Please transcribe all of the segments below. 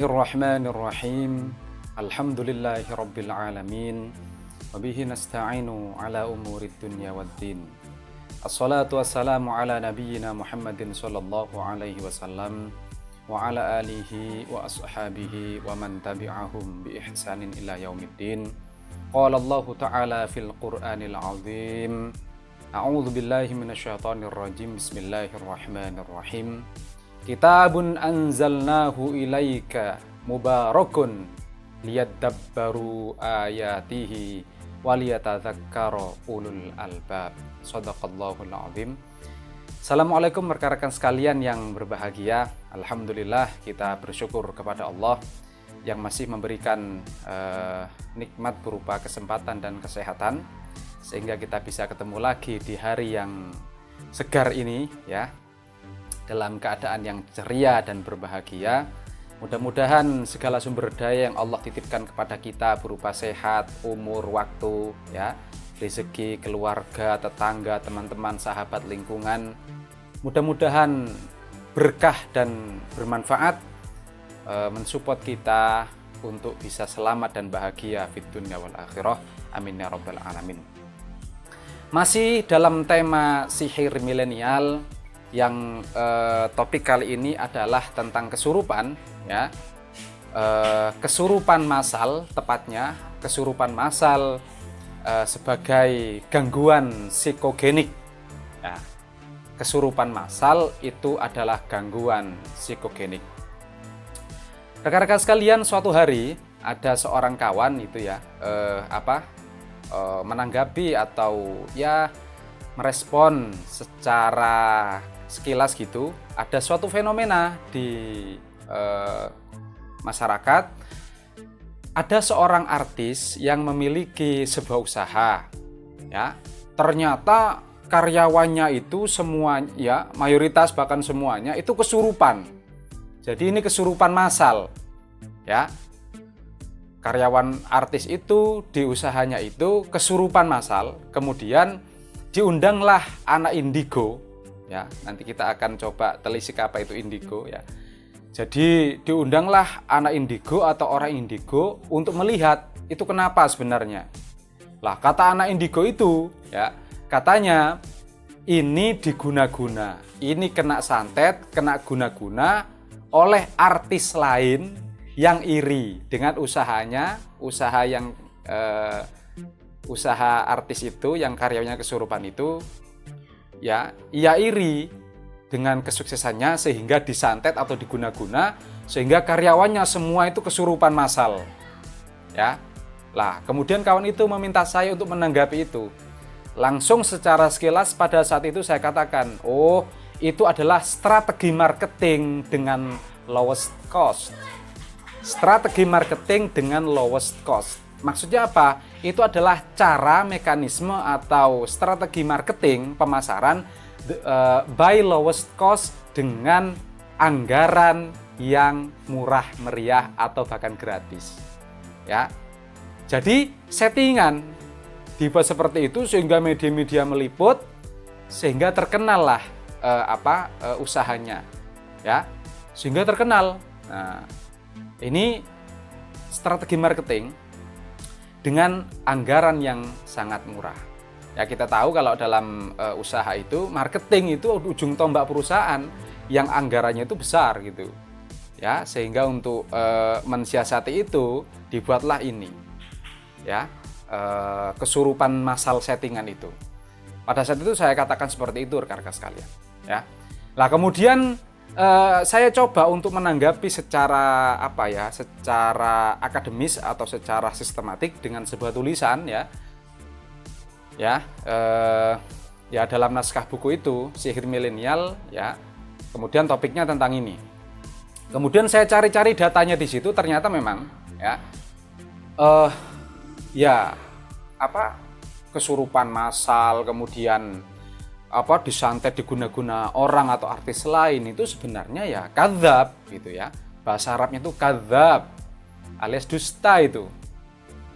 Bismillahirrahmanirrahim. Alhamdulillahi rabbil alamin. Wabihi nasta'inu ala umurid dunya waddin. Assalatu wassalamu ala nabiyyina Muhammadin sallallahu alaihi wasallam wa ala alihi wa ashabihi wa man tabi'ahum bi ihsanin ila yaumiddin. Qala Allah ta'ala fil Qur'anil azim. A'udzu billahi minasyaitonir rajim. Bismillahirrahmanirrahim. Kitabun anzalnahu ilaika mubarakun liyadabbaru ayatihi waliyatadzakkara ulul albab. Shadaqallahul azim. Assalamualaikum rekan-rekan sekalian yang berbahagia. Alhamdulillah kita bersyukur kepada Allah yang masih memberikan nikmat berupa kesempatan dan kesehatan sehingga kita bisa ketemu lagi di hari yang segar ini ya, dalam keadaan yang ceria dan berbahagia. Mudah-mudahan segala sumber daya yang Allah titipkan kepada kita berupa sehat, umur, waktu, ya, rezeki, keluarga, tetangga, teman-teman, sahabat, lingkungan, mudah-mudahan berkah dan bermanfaat, mensupport kita untuk bisa selamat dan bahagia fid dunya wal akhirah. Amin ya rabbal alamin. Masih dalam tema sihir milenial, yang topik kali ini adalah tentang kesurupan ya, kesurupan massal, tepatnya kesurupan massal sebagai gangguan psikogenik ya. Kesurupan massal itu adalah gangguan psikogenik. Rekan-rekan sekalian, suatu hari ada seorang kawan itu ya menanggapi atau ya merespon secara sekilas gitu, ada suatu fenomena di masyarakat. Ada seorang artis yang memiliki sebuah usaha ya, ternyata karyawannya itu semuanya ya, mayoritas bahkan semuanya itu kesurupan. Jadi ini kesurupan massal ya. Karyawan artis itu di usahanya itu kesurupan massal, kemudian diundanglah anak indigo ya. Nanti kita akan coba telisik apa itu indigo ya. Jadi diundanglah anak indigo atau orang indigo untuk melihat itu kenapa sebenarnya. Lah kata anak indigo itu ya, katanya ini diguna-guna, ini kena santet, kena guna-guna oleh artis lain yang iri dengan usahanya, usaha yang usaha artis itu yang karyanya kesurupan itu ya, ia iri dengan kesuksesannya sehingga disantet atau diguna-guna sehingga karyawannya semua itu kesurupan massal ya. Lah kemudian kawan itu meminta saya untuk menanggapi itu. Langsung secara sekilas pada saat itu saya katakan, oh itu adalah strategi marketing dengan lowest cost. Strategi marketing dengan lowest cost. Maksudnya apa? Itu adalah cara, mekanisme atau strategi marketing pemasaran by lowest cost dengan anggaran yang murah meriah atau bahkan gratis. Ya. Jadi settingan dibuat seperti itu sehingga media-media meliput sehingga terkenallah usahanya. Ya. Sehingga terkenal. Nah, ini strategi marketing dengan anggaran yang sangat murah. Ya kita tahu kalau dalam usaha itu marketing itu ujung tombak perusahaan yang anggarannya itu besar gitu. Ya, sehingga untuk mensiasati itu dibuatlah ini. Ya, kesurupan massal settingan itu. Pada saat itu saya katakan seperti itu rekan-rekan sekalian, ya. Lah kemudian saya coba untuk menanggapi secara secara akademis atau secara sistematik dengan sebuah tulisan ya dalam naskah buku itu Sihir Milenial ya. Kemudian topiknya tentang ini. Kemudian saya cari-cari datanya di situ, ternyata memang kesurupan massal kemudian disantet diguna-guna orang atau artis lain itu sebenarnya ya kadzab gitu ya. Bahasa Arabnya itu kadzab alias dusta itu.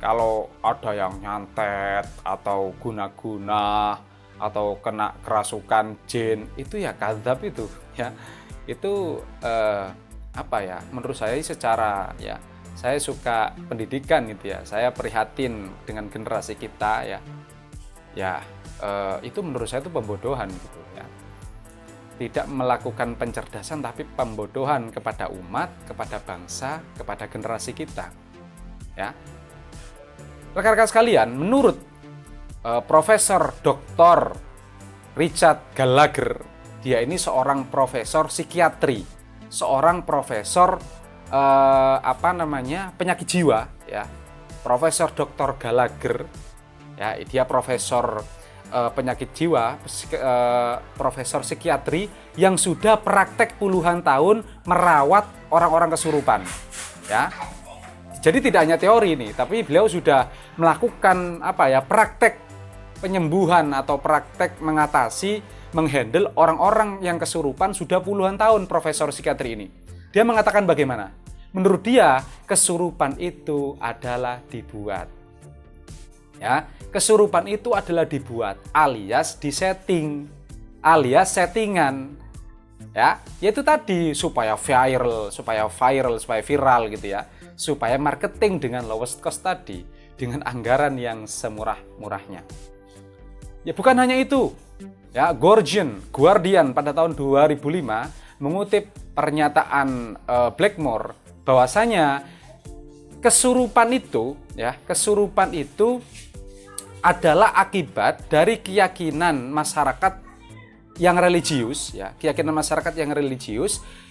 Kalau ada yang nyantet atau guna-guna atau kena kerasukan jin itu ya kadzab itu ya. Itu menurut saya secara ya, saya suka pendidikan gitu ya, saya prihatin dengan generasi kita itu menurut saya itu pembodohan gitu ya, tidak melakukan pencerdasan tapi pembodohan kepada umat, kepada bangsa, kepada generasi kita ya. Rekan-rekan sekalian, menurut Profesor Dr. Richard Gallagher, dia ini seorang profesor psikiatri, seorang profesor penyakit jiwa ya. Profesor Dr. Gallagher ya, dia profesor penyakit jiwa, profesor psikiatri yang sudah praktek puluhan tahun merawat orang-orang kesurupan ya. Jadi tidak hanya teori ini, tapi beliau sudah melakukan praktek penyembuhan atau praktek mengatasi, menghandle orang-orang yang kesurupan sudah puluhan tahun. Profesor psikiatri ini, dia mengatakan bagaimana? Menurut dia, kesurupan itu adalah dibuat. Ya, kesurupan itu adalah dibuat, alias disetting, alias settingan. Ya, yaitu tadi supaya viral gitu ya. Supaya marketing dengan lowest cost tadi, dengan anggaran yang semurah-murahnya. Ya, bukan hanya itu. Ya, Guardian pada tahun 2005 mengutip pernyataan Blackmore bahwasanya kesurupan itu adalah akibat dari keyakinan masyarakat yang religius ya,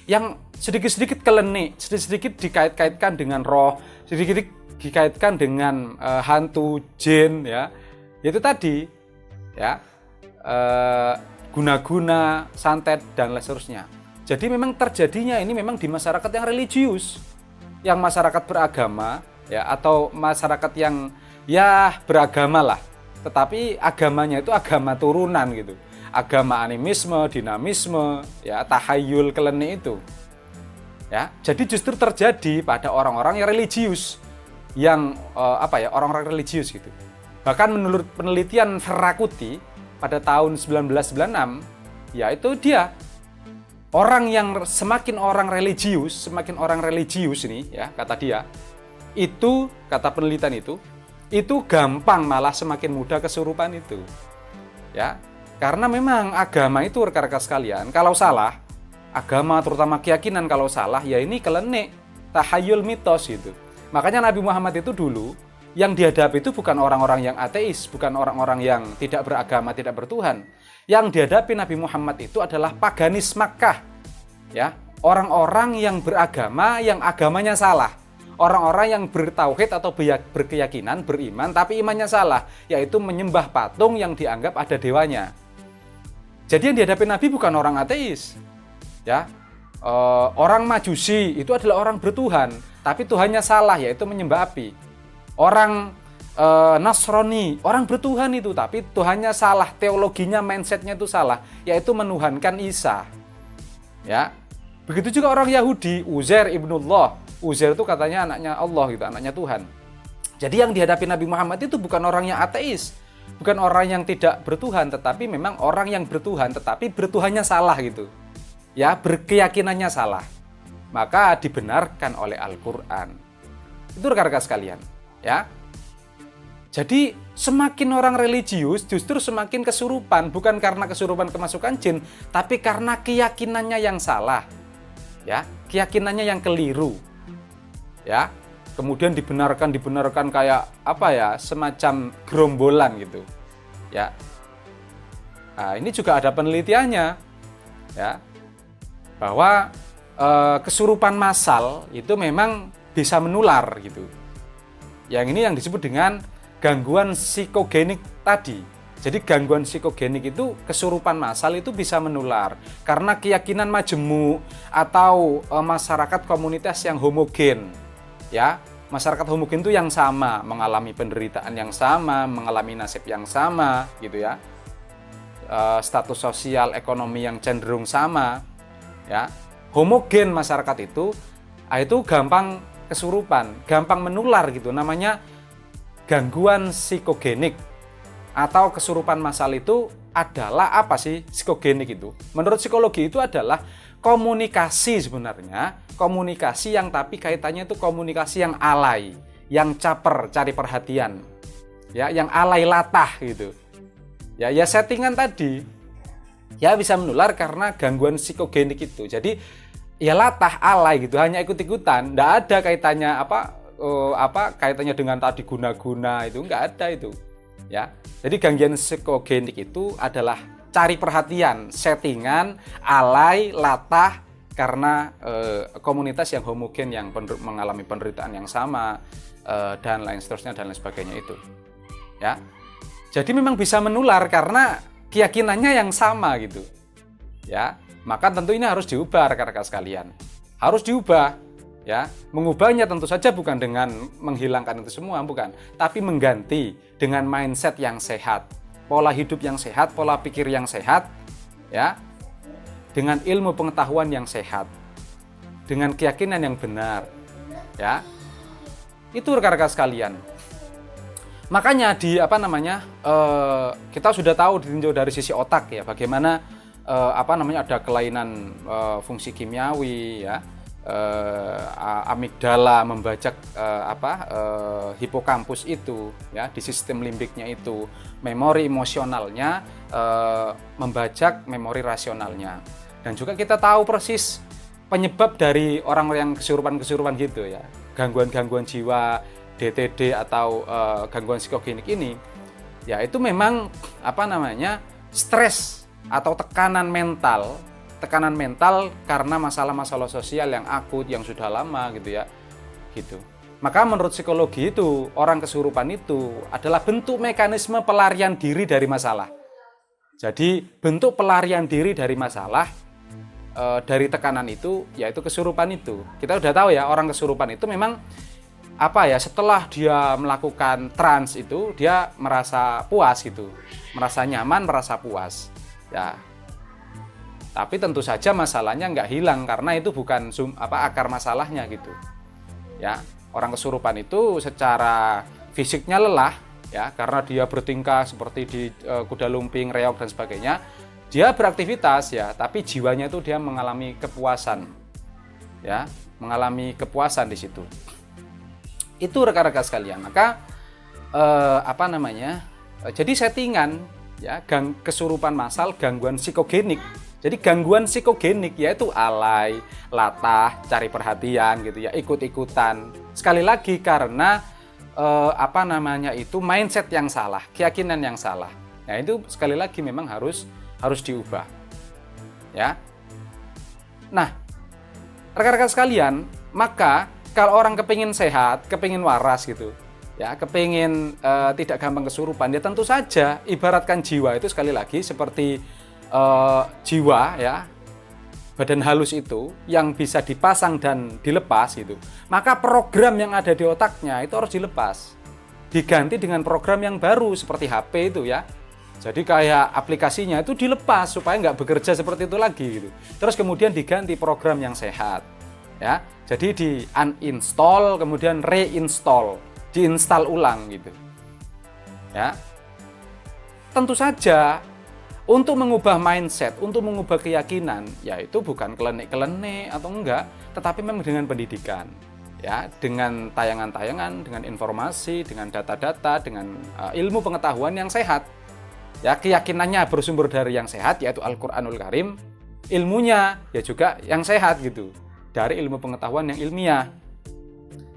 yang sedikit-sedikit kelenik, sedikit-sedikit dikait-kaitkan dengan roh, sedikit dikaitkan dengan hantu, jin ya. Yaitu tadi ya, guna-guna, santet dan lain seterusnya. Jadi memang terjadinya ini memang di masyarakat yang religius, yang masyarakat beragama ya, atau masyarakat yang ya beragama lah, tetapi agamanya itu agama turunan gitu, agama animisme, dinamisme ya, tahayul, kelenik itu ya. Jadi justru terjadi pada orang-orang yang religius, yang orang-orang religius gitu. Bahkan menurut penelitian Ferracuti pada tahun 1996 ya, itu dia semakin orang religius ini ya, kata dia, itu kata penelitian itu gampang malah semakin mudah kesurupan itu ya. Karena memang agama itu rekan-rekan sekalian, kalau salah agama, terutama keyakinan, kalau salah ya ini kelenik, tahayul, mitos gitu. Makanya Nabi Muhammad itu dulu yang dihadapi itu bukan orang-orang yang ateis, bukan orang-orang yang tidak beragama, tidak bertuhan. Yang dihadapi Nabi Muhammad itu adalah paganis Makkah ya, orang-orang yang beragama, yang agamanya salah, orang-orang yang bertauhid atau berkeyakinan, beriman tapi imannya salah, yaitu menyembah patung yang dianggap ada dewanya. Jadi yang dihadapi Nabi bukan orang ateis ya, orang Majusi itu adalah orang bertuhan tapi Tuhannya salah, yaitu menyembah api. Orang Nasrani, orang bertuhan itu tapi Tuhannya salah, teologinya, mindsetnya itu salah, yaitu menuhankan Isa ya. Begitu juga orang Yahudi, Uzair ibnullah, Uzair itu katanya anaknya Allah gitu, anaknya Tuhan. Jadi yang dihadapi Nabi Muhammad itu bukan orang yang ateis, bukan orang yang tidak bertuhan, tetapi memang orang yang bertuhan tetapi bertuhannya salah gitu ya, berkeyakinannya salah, maka dibenarkan oleh Al-Quran. Itu rekan-rekan sekalian ya. Jadi semakin orang religius justru semakin kesurupan, bukan karena kesurupan kemasukan jin, tapi karena keyakinannya yang salah ya, keyakinannya yang keliru ya. Kemudian dibenarkan kayak semacam gerombolan gitu ya. Nah, ini juga ada penelitiannya ya, bahwa kesurupan massal itu memang bisa menular gitu. Yang ini yang disebut dengan gangguan psikogenik tadi. Jadi gangguan psikogenik itu, kesurupan massal itu bisa menular karena keyakinan majemuk atau masyarakat komunitas yang homogen ya. Masyarakat homogen itu yang sama, mengalami penderitaan yang sama, mengalami nasib yang sama gitu ya, status sosial ekonomi yang cenderung sama ya. Homogen masyarakat itu gampang kesurupan, gampang menular gitu, namanya gangguan psikogenik atau kesurupan massal. Itu adalah apa sih psikogenik itu? Menurut psikologi itu adalah komunikasi sebenarnya, komunikasi yang tapi kaitannya itu komunikasi yang alay, yang caper, cari perhatian, ya, yang alay latah gitu. Ya settingan tadi, ya bisa menular karena gangguan psikogenik itu. Jadi ya latah, alay gitu, hanya ikut-ikutan, nggak ada kaitannya kaitannya dengan tadi guna-guna itu, nggak ada itu. Ya, jadi gangguan psikogenik itu adalah cari perhatian, settingan, alay, latah karena komunitas yang homogen yang mengalami penderitaan yang sama dan lain seterusnya dan lain sebagainya itu. Ya, jadi memang bisa menular karena keyakinannya yang sama gitu. Ya, maka tentu ini harus diubah rekan-rekan sekalian. Harus diubah. Ya, mengubahnya tentu saja bukan dengan menghilangkan itu semua, bukan, tapi mengganti dengan mindset yang sehat, pola hidup yang sehat, pola pikir yang sehat, ya, dengan ilmu pengetahuan yang sehat, dengan keyakinan yang benar, ya, itu rekan-rekan sekalian. Makanya kita sudah tahu ditinjau dari sisi otak ya, bagaimana ada kelainan fungsi kimiawi ya. Amigdala membajak hipokampus itu ya, di sistem limbiknya itu, memori emosionalnya membajak memori rasionalnya, dan juga kita tahu persis penyebab dari orang yang kesurupan gitu ya, gangguan jiwa, DTD atau gangguan psikogenik ini ya, itu memang stres atau tekanan mental karena masalah-masalah sosial yang akut yang sudah lama gitu ya, gitu. Maka menurut psikologi itu orang kesurupan itu adalah bentuk mekanisme pelarian diri dari masalah. Jadi bentuk pelarian diri dari masalah dari tekanan itu yaitu kesurupan itu. Kita udah tahu ya, orang kesurupan itu memang setelah dia melakukan trans itu dia merasa puas gitu, merasa nyaman, merasa puas ya. Tapi tentu saja masalahnya nggak hilang karena itu bukan akar masalahnya gitu. Ya, orang kesurupan itu secara fisiknya lelah ya karena dia bertingkah seperti di kuda lumping, reog dan sebagainya. Dia beraktivitas ya, tapi jiwanya itu dia mengalami kepuasan. Ya, mengalami kepuasan di situ. Itu rekan-rekan sekalian. Maka jadi settingan ya, kesurupan massal, gangguan psikogenik. Jadi gangguan psikogenik yaitu alay, latah, cari perhatian gitu ya, ikut-ikutan. Sekali lagi karena mindset yang salah, keyakinan yang salah. Nah, itu sekali lagi memang harus diubah. Ya. Nah, rekan-rekan sekalian, maka kalau orang kepingin sehat, kepingin waras gitu, ya, kepingin tidak gampang kesurupan, ya tentu saja ibaratkan jiwa itu sekali lagi seperti jiwa ya, badan halus itu yang bisa dipasang dan dilepas gitu. Maka program yang ada di otaknya itu harus dilepas, diganti dengan program yang baru seperti HP itu ya. Jadi kayak aplikasinya itu dilepas supaya nggak bekerja seperti itu lagi gitu. Terus kemudian diganti program yang sehat ya. Jadi di uninstall kemudian reinstall, diinstal ulang gitu ya. Tentu saja untuk mengubah mindset, untuk mengubah keyakinan, yaitu bukan kelenek-kelenek atau enggak, tetapi memang dengan pendidikan, ya, dengan tayangan-tayangan, dengan informasi, dengan data-data, dengan ilmu pengetahuan yang sehat. Ya, keyakinannya bersumber dari yang sehat, yaitu Al-Qur'anul Karim, ilmunya ya juga yang sehat gitu, dari ilmu pengetahuan yang ilmiah.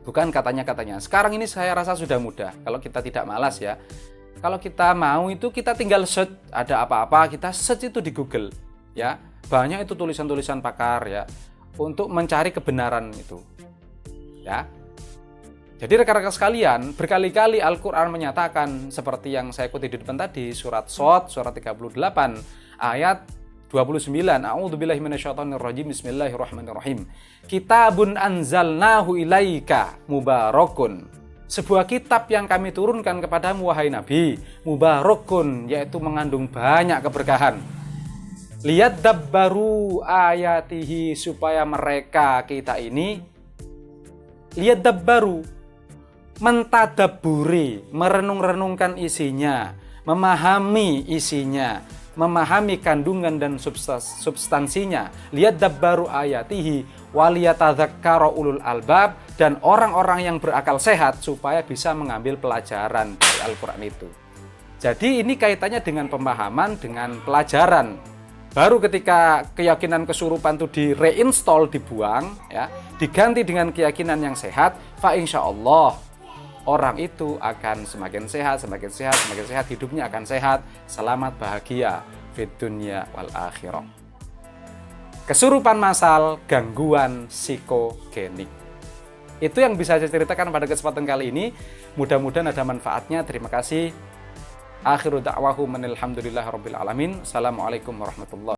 Bukan katanya-katanya. Sekarang ini saya rasa sudah mudah, kalau kita tidak malas ya. Kalau kita mau itu kita tinggal search, ada apa-apa kita search itu di Google ya. Banyak itu tulisan-tulisan pakar ya untuk mencari kebenaran itu. Ya. Jadi rekan-rekan sekalian, berkali-kali Al-Qur'an menyatakan seperti yang saya kutip di depan tadi, surat Shad surat 38 ayat 29. A'udzubillahi minasyaitonirrajim. Bismillahirrahmanirrahim. Kitabun anzalnahu ilaika mubarakun. Sebuah kitab yang kami turunkan kepadamu wahai Nabi, mubarakun, yaitu mengandung banyak keberkahan. Lihat dabbaru ayatihi, supaya mereka kita ini lihat dabbaru, mentadabburi, merenung-renungkan isinya, memahami isinya, memahami kandungan dan substansinya, lihat dabbaru ayatihi waliyatadzakkara ulul albab, dan orang-orang yang berakal sehat supaya bisa mengambil pelajaran dari Al-Qur'an itu. Jadi ini kaitannya dengan pemahaman, dengan pelajaran. Baru ketika keyakinan kesurupan itu di-reinstall, dibuang, ya, diganti dengan keyakinan yang sehat, fa insyaallah orang itu akan semakin sehat, semakin sehat, semakin sehat, hidupnya akan sehat, selamat, bahagia fid dunya wal akhirah. Kesurupan massal, gangguan psikogenik. Itu yang bisa saya ceritakan pada kesempatan kali ini. Mudah-mudahan ada manfaatnya. Terima kasih. Akhiru da'wahu manil hamdulillahirabbil alamin. Assalamualaikum warahmatullahi wabarakatuh.